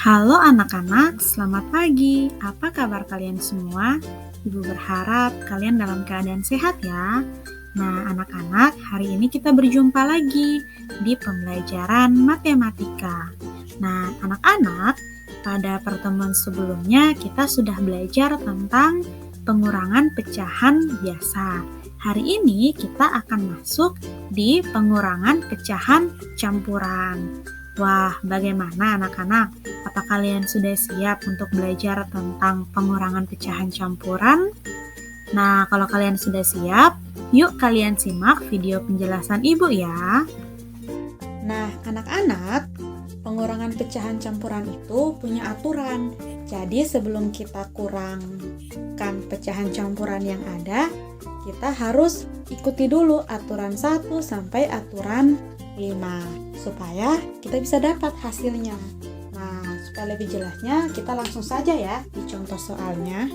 Halo anak-anak, selamat pagi. Apa kabar kalian semua? Ibu berharap kalian dalam keadaan sehat ya. Nah, anak-anak, hari ini kita berjumpa lagi di pembelajaran matematika. Nah, anak-anak, pada pertemuan sebelumnya kita sudah belajar tentang pengurangan pecahan biasa. Hari ini kita akan masuk di pengurangan pecahan campuran. Wah, bagaimana anak-anak? Apa kalian sudah siap untuk belajar tentang pengurangan pecahan campuran? Nah, kalau kalian sudah siap, yuk kalian simak video penjelasan ibu ya. Nah, anak-anak, pengurangan pecahan campuran itu punya aturan. Jadi sebelum kita kurangkan pecahan campuran yang ada, kita harus ikuti dulu aturan 1 sampai aturan 5 supaya kita bisa dapat hasilnya. Nah, supaya lebih jelasnya kita langsung saja ya di contoh soalnya.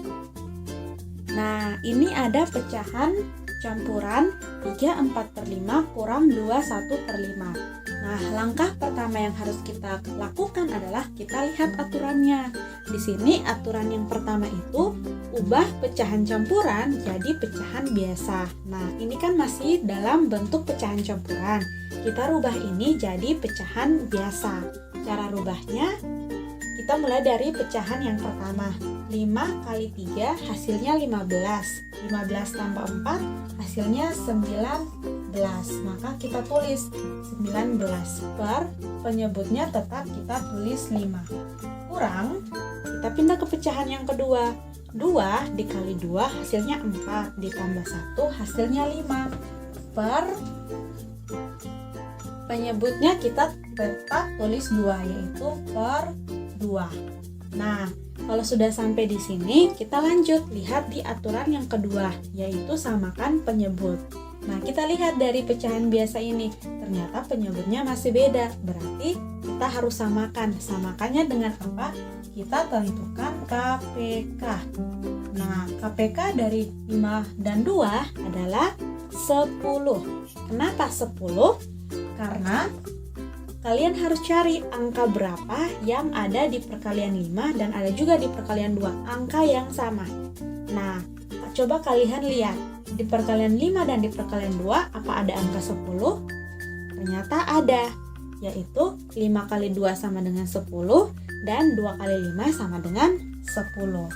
Nah, ini ada pecahan campuran 3/4/5 kurang 2/1/5. Nah, langkah pertama yang harus kita lakukan adalah kita lihat aturannya. Di sini aturan yang pertama itu ubah pecahan campuran jadi pecahan biasa. Nah, ini kan masih dalam bentuk pecahan campuran. Kita rubah ini jadi pecahan biasa. Cara rubahnya, kita mulai dari pecahan yang pertama. 5 kali 3 hasilnya 15. 15 tambah 4 hasilnya 19. Maka kita tulis 19 per penyebutnya tetap kita tulis 5. Kurang, kita pindah ke pecahan yang kedua. 2 dikali 2 hasilnya 4. Ditambah 1 hasilnya 5. Per penyebutnya kita tetap tulis 2, yaitu per 2. Nah, kalau sudah sampai di sini, kita lanjut lihat di aturan yang kedua, yaitu samakan penyebut. Nah, kita lihat dari pecahan biasa ini, ternyata penyebutnya masih beda. Berarti kita harus samakan. Samakannya dengan apa? Kita tentukan KPK. Nah, KPK dari 5 dan 2 adalah 10. Kenapa 10? Karena kalian harus cari angka berapa yang ada di perkalian 5 dan ada juga di perkalian 2, angka yang sama. Nah, coba kalian lihat di perkalian 5 dan di perkalian 2 apa ada angka 10? Ternyata ada, yaitu 5 kali 2 sama dengan 10 dan 2 kali 5 sama dengan 10.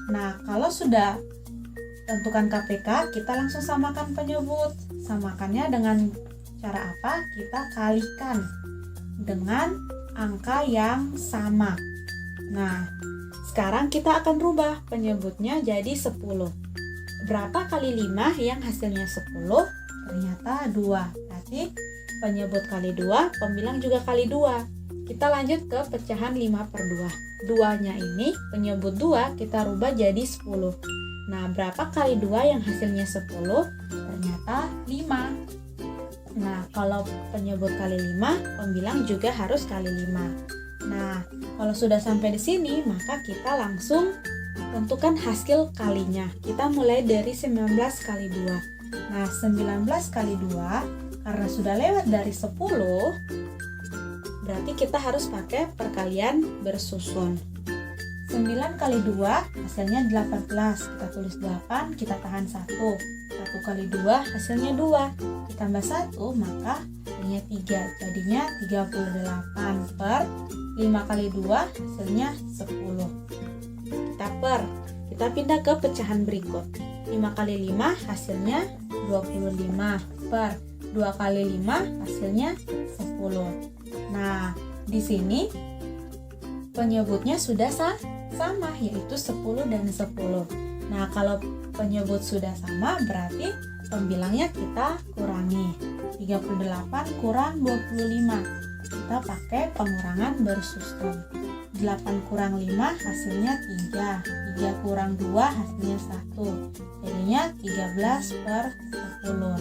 Nah, kalau sudah tentukan KPK, kita langsung samakan penyebut. Samakannya dengan cara apa? Kita kalikan dengan angka yang sama. Nah, sekarang kita akan rubah penyebutnya jadi 10. Berapa kali 5 yang hasilnya 10? Ternyata 2. Berarti penyebut kali 2, pembilang juga kali 2. Kita lanjut ke pecahan 5 per 2. 2-nya ini, penyebut 2, kita rubah jadi 10. Nah, berapa kali 2 yang hasilnya 10? Ternyata 5. Nah, kalau penyebut kali 5, pembilang juga harus kali 5. Nah, kalau sudah sampai di sini, maka kita langsung tentukan hasil kalinya. Kita mulai dari 19 kali 2. Nah, 19 kali 2, karena sudah lewat dari 10, berarti kita harus pakai perkalian bersusun. 9 kali 2, hasilnya 18. Kita tulis 8, kita tahan 1. 1 kali 2 hasilnya 2, ditambah 1 maka hasilnya 3, jadinya 38 per 5 kali 2 hasilnya 10. Kita pindah ke pecahan berikut. 5 kali 5 hasilnya 25 per 2 kali 5 hasilnya 10. Nah, di sini penyebutnya sudah sama, yaitu 10 dan 10. Nah, kalau penyebut sudah sama, berarti pembilangnya kita kurangi. 38 kurang 25. Kita pakai pengurangan bersusun. 8 kurang 5 hasilnya 3. 3 kurang 2 hasilnya 1. Jadinya 13 per 10.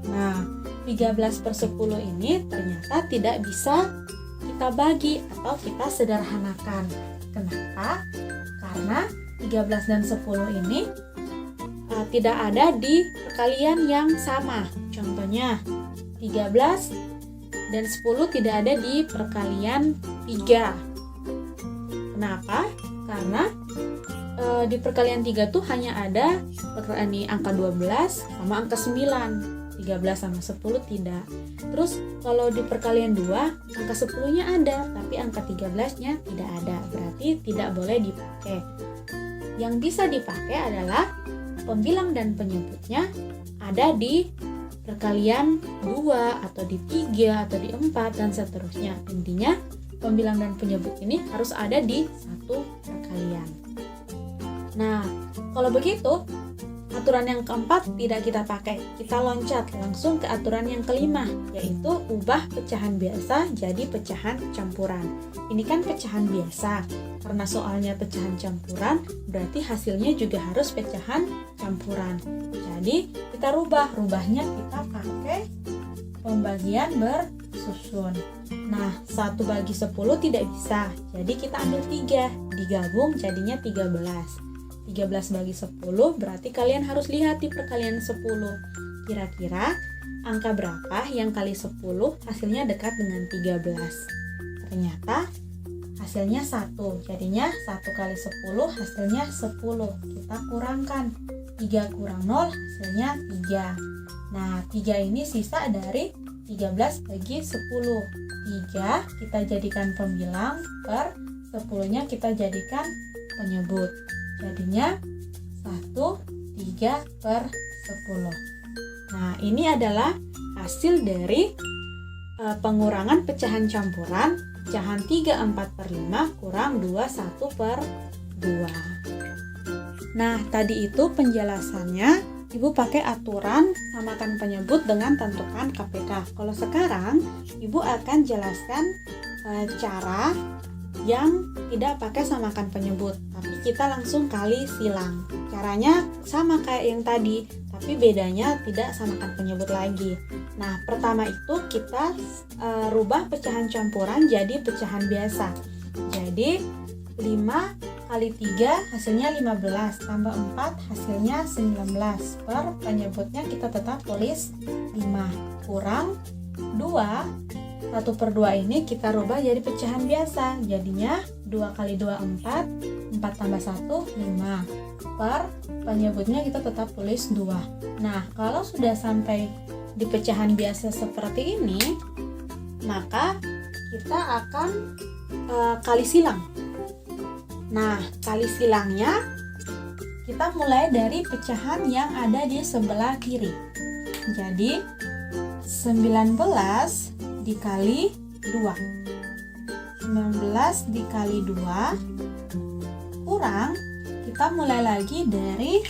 Nah, 13 per 10 ini ternyata tidak bisa kita bagi atau kita sederhanakan. Kenapa? Karena 13 dan 10 ini tidak ada di perkalian yang sama. Contohnya 13 dan 10 tidak ada di perkalian 3. Kenapa? Karena di perkalian 3 tuh hanya ada ini angka 12 sama angka 9. 13 sama 10 tidak. Terus kalau di perkalian 2, angka 10-nya ada, tapi angka 13-nya tidak ada. Berarti tidak boleh dipakai. Yang bisa dipakai adalah pembilang dan penyebutnya ada di perkalian 2 atau di 3 atau di 4 dan seterusnya. Intinya pembilang dan penyebut ini harus ada di satu perkalian. Nah, kalau begitu aturan yang keempat tidak kita pakai. Kita loncat langsung ke aturan yang kelima, yaitu ubah pecahan biasa jadi pecahan campuran. Ini kan pecahan biasa. Karena soalnya pecahan campuran, berarti hasilnya juga harus pecahan campuran. Jadi kita rubahnya kita pakai pembagian bersusun. Nah, 1 bagi 10 tidak bisa. Jadi kita ambil 3, digabung jadinya 13. 13 bagi 10 berarti kalian harus lihat di perkalian 10. Kira-kira angka berapa yang kali 10 hasilnya dekat dengan 13? Ternyata hasilnya 1. Jadinya 1 kali 10 hasilnya 10. Kita kurangkan. 3 kurang 0 hasilnya 3. Nah, 3 ini sisa dari 13 bagi 10. 3 kita jadikan pembilang, per 10-nya kita jadikan penyebut. Jadinya 1, 3 per 10. Nah, ini adalah hasil dari pengurangan pecahan campuran. Pecahan 3, 4 per 5 kurang 2, 1 per 2. Nah, tadi itu penjelasannya. Ibu pakai aturan samakan penyebut dengan tentukan KPK. Kalau sekarang, Ibu akan jelaskan cara yang tidak pakai samakan penyebut, tapi kita langsung kali silang. Caranya sama kayak yang tadi, tapi bedanya tidak samakan penyebut lagi. Nah, pertama itu kita rubah pecahan campuran jadi pecahan biasa. Jadi 5 kali 3 hasilnya 15, tambah 4 hasilnya 19. Per penyebutnya kita tetap tulis 5, kurang 2. 1 per 2 ini kita rubah jadi pecahan biasa. Jadinya 2 kali 2 4, 4 tambah 1 5. Per penyebutnya kita tetap tulis 2. Nah, kalau sudah sampai di pecahan biasa seperti ini, maka kita akan kali silang. Nah, kali silangnya kita mulai dari pecahan yang ada di sebelah kiri. Jadi 19 dikali 2. 19 dikali 2 kurang, kita mulai lagi dari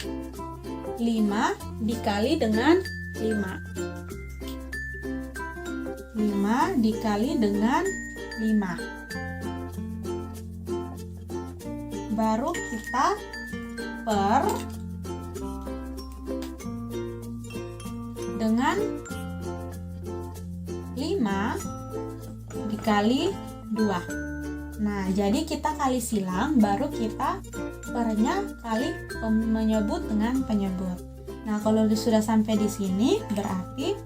5 dikali dengan 5. 5 dikali dengan 5. Baru kita per dengan 5 dikali 2. Nah, jadi kita kali silang, baru kita pernya kali menyebut dengan penyebut. Nah, kalau sudah sampai di sini, berarti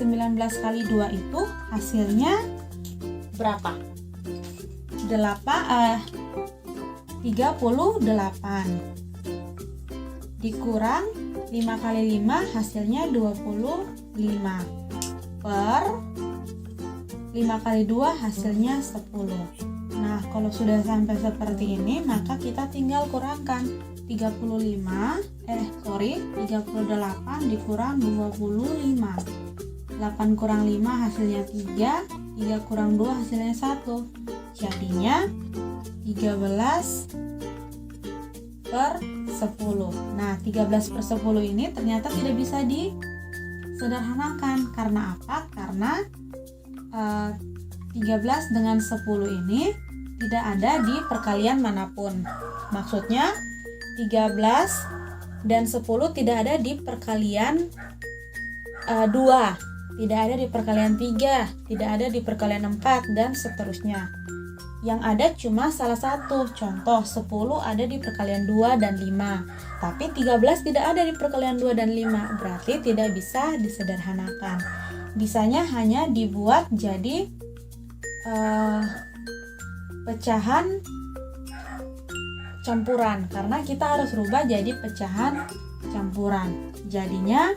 19 kali 2 itu hasilnya berapa? 38 dikurang 5 kali 5 hasilnya 25 per 5 kali 2 hasilnya 10. Nah, kalau sudah sampai seperti ini, maka kita tinggal kurangkan 38 dikurang 25. 8 kurang 5 hasilnya 3, 3 kurang 2 hasilnya 1. Jadinya 13 per 10. Nah, 13 per 10 ini ternyata tidak bisa disederhanakan. Karena apa? Karena 13 dengan 10 ini tidak ada di perkalian manapun. Maksudnya 13 dan 10 tidak ada di perkalian 2, tidak ada di perkalian 3, tidak ada di perkalian 4, dan seterusnya. Yang ada cuma salah satu. Contoh, 10 ada di perkalian 2 dan 5, tapi 13 tidak ada di perkalian 2 dan 5, berarti tidak bisa disederhanakan. Bisanya hanya dibuat jadi pecahan campuran karena kita harus rubah jadi pecahan campuran. Jadinya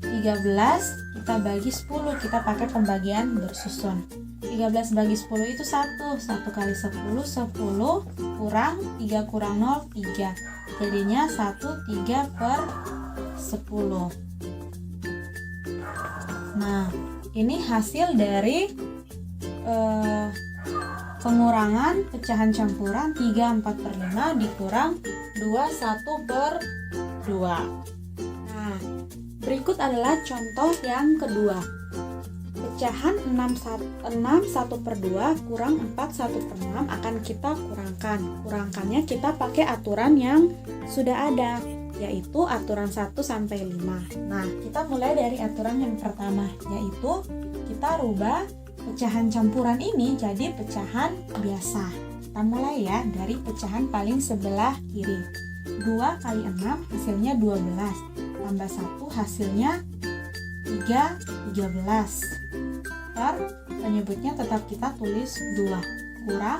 13 kita bagi 10, kita pakai pembagian bersusun. 13 bagi 10 itu 1 kali 10, 10 kurang 3 kurang 0, 3. Jadinya 3 per 10. Nah, ini hasil dari pengurangan pecahan campuran 3/4 per 5 dikurang 1 per 2. Nah, berikut adalah contoh yang kedua. Pecahan 1 per 2 kurang 1 per 6 akan kita kurangkan. Kurangkannya kita pakai aturan yang sudah ada, yaitu aturan 1 sampai 5. Nah, kita mulai dari aturan yang pertama, yaitu kita rubah pecahan campuran ini jadi pecahan biasa. Kita mulai ya dari pecahan paling sebelah kiri. 2 kali 6 hasilnya 12. Tambah 1 hasilnya 13. Per penyebutnya tetap kita tulis 2. Kurang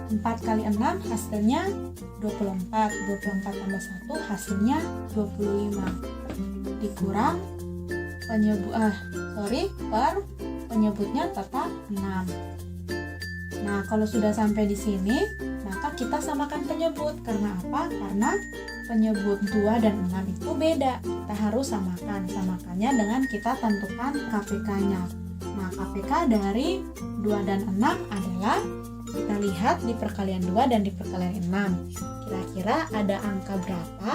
4 kali 6 hasilnya 24. 24 tambah 1 hasilnya 25. Dikurang per penyebutnya tetap 6. Nah, kalau sudah sampai di sini, maka kita samakan penyebut. Karena apa? Karena penyebut 2 dan 6 itu beda. Kita harus samakan. Samakannya dengan kita tentukan KPK-nya. Nah, KPK dari 2 dan 6 adalah kita lihat di perkalian 2 dan di perkalian 6. Kira-kira ada angka berapa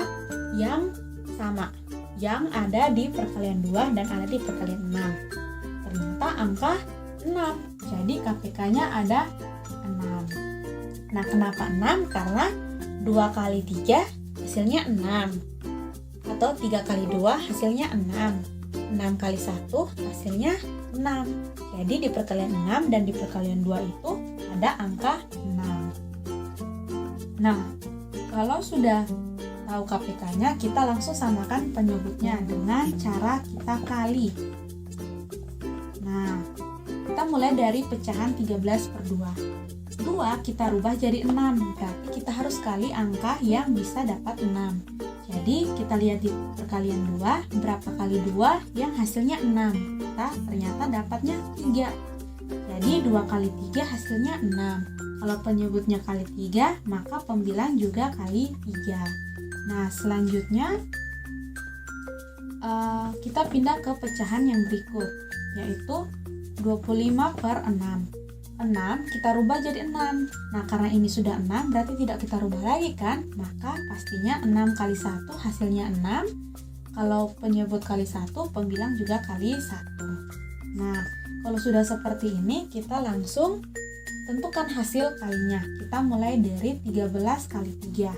yang sama? Yang ada di perkalian 2 dan ada di perkalian 6. Ternyata angka 6. Jadi KPK-nya ada 6. Nah, kenapa 6? Karena 2 kali 3 hasilnya 6. Atau 3 kali 2 hasilnya 6. 6 kali 1 hasilnya 6. Jadi di perkalian 6 dan di perkalian 2 itu ada angka 6. Nah, kalau sudah tahu KPK-nya, kita langsung samakan penyebutnya dengan cara kita kali. Nah, kita mulai dari pecahan 13 per 2. 2 kita rubah jadi 6, berarti kita harus kali angka yang bisa dapat 6. Jadi kita lihat di perkalian 2, berapa kali 2 yang hasilnya 6. Kita ternyata dapatnya 3. Jadi 2 kali 3 hasilnya 6. Kalau penyebutnya kali 3, maka pembilang juga kali 3. Nah, selanjutnya kita pindah ke pecahan yang berikut, yaitu 25 per 6. 6 kita rubah jadi 6. Nah, karena ini sudah 6, berarti tidak kita rubah lagi kan? Maka pastinya 6 kali 1 hasilnya 6. Kalau penyebut kali 1, pembilang juga kali 1. Nah, kalau sudah seperti ini, kita langsung tentukan hasil kalinya. Kita mulai dari 13 kali 3.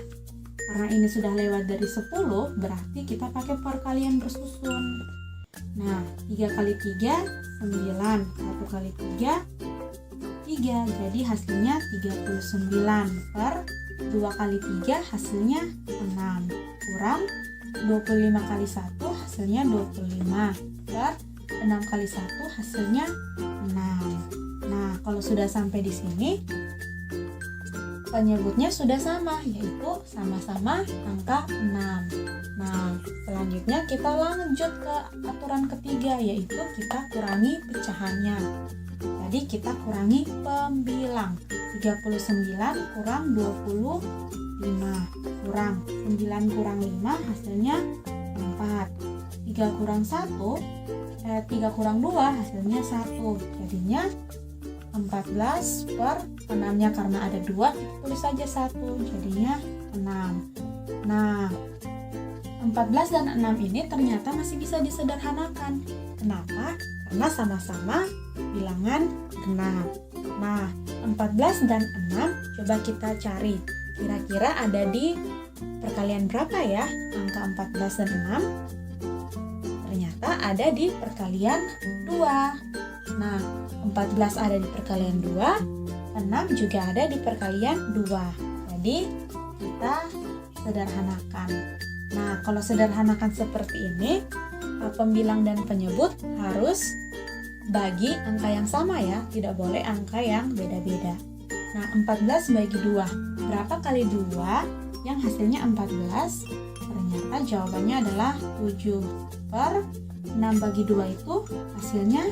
Karena ini sudah lewat dari 10, berarti kita pakai perkalian bersusun. Nah, 3 kali 3, 9. 1 kali 3, 3. Jadi hasilnya 39 per 2 kali 3 hasilnya 6. Kurang 25 kali 1 hasilnya 25 per 6 kali 1 hasilnya 6. Nah, kalau sudah sampai di sini, penyebutnya sudah sama, yaitu sama-sama angka 6. Nah, selanjutnya kita lanjut ke aturan ketiga, yaitu kita kurangi pecahannya. Jadi kita kurangi pembilang. 39 kurang 25 kurang 9 kurang 5 hasilnya 4. 3 kurang 2 hasilnya 1. Jadinya 14 per 6-nya karena ada 2, kita tulis saja 1, jadinya 6. Nah, 14 dan 6 ini ternyata masih bisa disederhanakan. Kenapa? Karena sama-sama bilangan genap. Nah, 14 dan 6 coba kita cari. Kira-kira ada di perkalian berapa ya angka 14 dan 6? Ternyata ada di perkalian 2. Nah, 14 ada di perkalian 2, 6 juga ada di perkalian 2. Jadi, kita sederhanakan. Nah, kalau sederhanakan seperti ini, pembilang dan penyebut harus bagi angka yang sama ya, tidak boleh angka yang beda-beda. Nah, 14 bagi 2. Berapa kali 2 yang hasilnya 14? Ternyata jawabannya adalah 7 per 6 bagi 2 itu hasilnya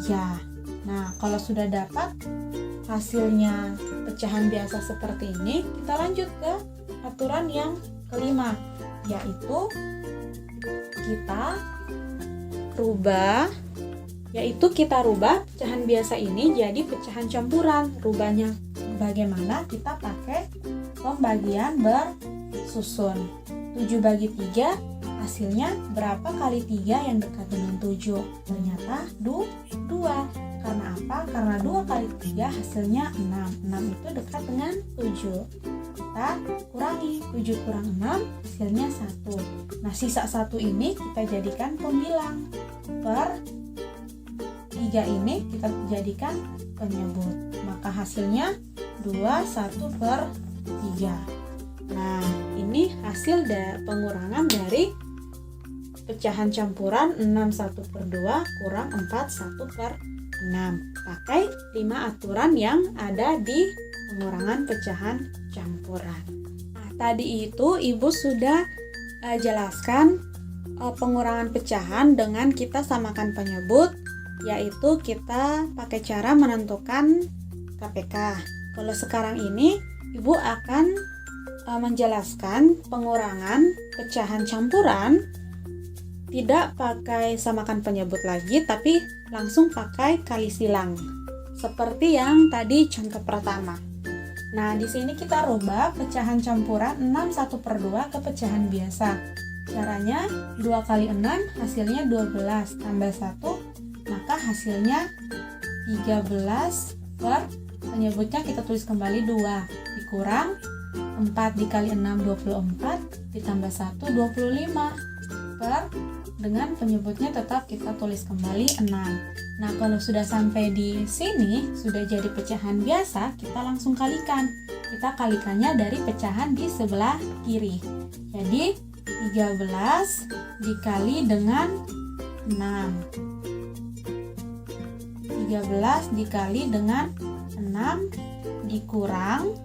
3. Nah, kalau sudah dapat hasilnya pecahan biasa seperti ini, kita lanjut ke aturan yang kelima, yaitu kita rubah pecahan biasa ini jadi pecahan campuran. Rubahnya bagaimana? Kita pakai pembagian bersusun. 7 bagi 3 hasilnya berapa kali 3 yang dekat dengan 7? Ternyata 2. Karena apa? Karena 2 kali 3 hasilnya 6. 6 itu dekat dengan 7. Kita kurangi, 7 kurang 6 hasilnya 1. Nah, sisa 1 ini kita jadikan pembilang. Per 3 ini kita jadikan penyebut. Maka hasilnya 1 per 3. Nah, ini hasil pengurangan dari pecahan campuran 6 1 per 2 kurang 4 1 per 6. Pakai 5 aturan yang ada di pengurangan pecahan campuran. Nah, tadi itu Ibu sudah jelaskan pengurangan pecahan dengan kita samakan penyebut, yaitu kita pakai cara menentukan KPK. Kalau sekarang ini Ibu akan menjelaskan pengurangan pecahan campuran tidak pakai samakan penyebut lagi, tapi langsung pakai kali silang. Seperti yang tadi contoh pertama. Nah, di sini kita rubah pecahan campuran 6 1 per 2 ke pecahan biasa. Caranya 2 kali 6 hasilnya 12 tambah 1, maka hasilnya 13 per penyebutnya kita tulis kembali 2 dikurang 4 dikali 6 24 ditambah 1 25 per dengan penyebutnya tetap kita tulis kembali 6. Nah, kalau sudah sampai di sini sudah jadi pecahan biasa, kita langsung kalikan. Kita kalikannya dari pecahan di sebelah kiri. Jadi 13 dikali dengan 6. 13 dikali dengan 6 dikurang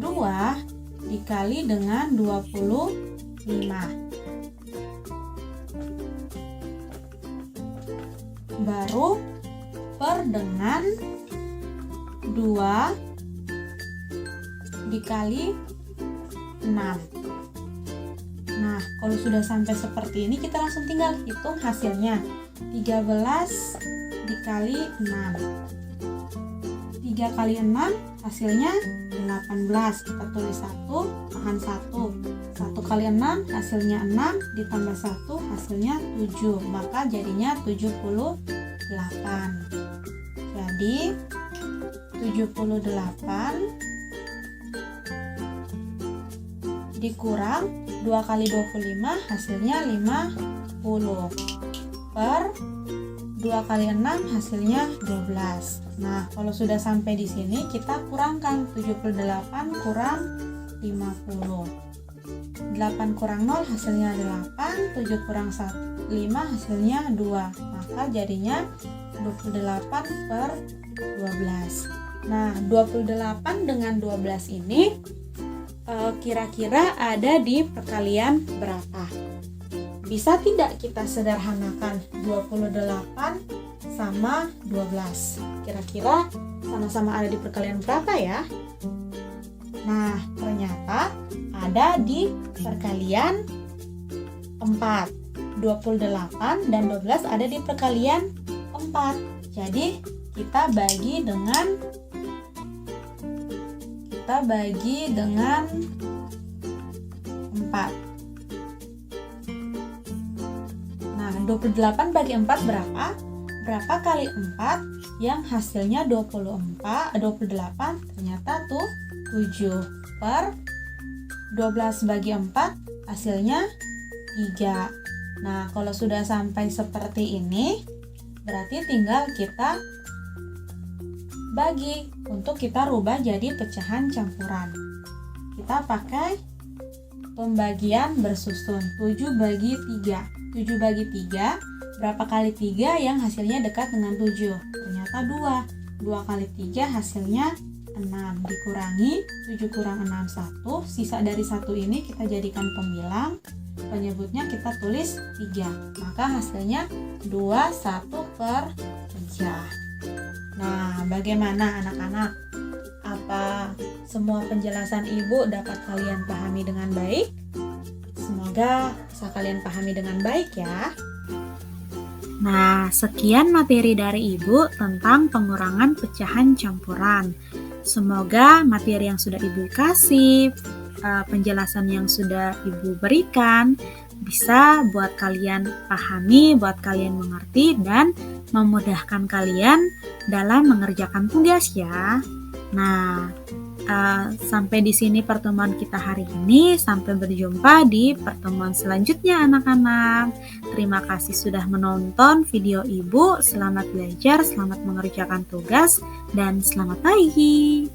2 dikali dengan 25. Baru per dengan 2 dikali 6. Nah, kalau sudah sampai seperti ini kita langsung tinggal hitung hasilnya. 13 dikali 6. 3 kali 6 hasilnya 18. Kita tulis 1, tahan 1. 1 kali 6 hasilnya 6 ditambah 1 hasilnya 7. Maka jadinya 78. Jadi 78 dikurang 2 kali 25 hasilnya 50 per 2 kali 6 hasilnya 12. Nah, kalau sudah sampai di sini kita kurangkan 78 kurang 50. 8 kurang 0 hasilnya 8, 7 kurang 5 hasilnya 2. Maka jadinya 28 per 12. Nah, 28 dengan 12 ini kira-kira ada di perkalian berapa? Bisa tidak kita sederhanakan 28 sama 12? Kira-kira sama-sama ada di perkalian berapa ya? Nah, ternyata ada di perkalian 4. 28 dan 12 ada di perkalian 4. Jadi, kita bagi dengan 4. Nah, 28 bagi 4 berapa? Berapa kali 4 yang hasilnya 28? Ternyata tuh 7 per 12 bagi 4 hasilnya 3. Nah, kalau sudah sampai seperti ini, berarti tinggal kita bagi untuk kita rubah jadi pecahan campuran. Kita pakai pembagian bersusun 7 bagi 3. 7 bagi 3, berapa kali 3 yang hasilnya dekat dengan 7? Ternyata 2. 2 kali 3 hasilnya 6, dikurangi 7 kurang 6, 1. Sisa dari 1 ini kita jadikan pembilang, penyebutnya kita tulis 3. Maka hasilnya 21/3. Nah, bagaimana anak-anak? Apa semua penjelasan Ibu dapat kalian pahami dengan baik? Semoga bisa kalian pahami dengan baik ya. Nah, sekian materi dari Ibu tentang pengurangan pecahan campuran. Semoga materi yang sudah Ibu kasih, penjelasan yang sudah Ibu berikan, bisa buat kalian pahami, buat kalian mengerti, dan memudahkan kalian dalam mengerjakan tugas ya. Nah, sampai di sini pertemuan kita hari ini. Sampai berjumpa di pertemuan selanjutnya anak-anak. Terima kasih sudah menonton video Ibu. Selamat belajar, selamat mengerjakan tugas, dan selamat pagi.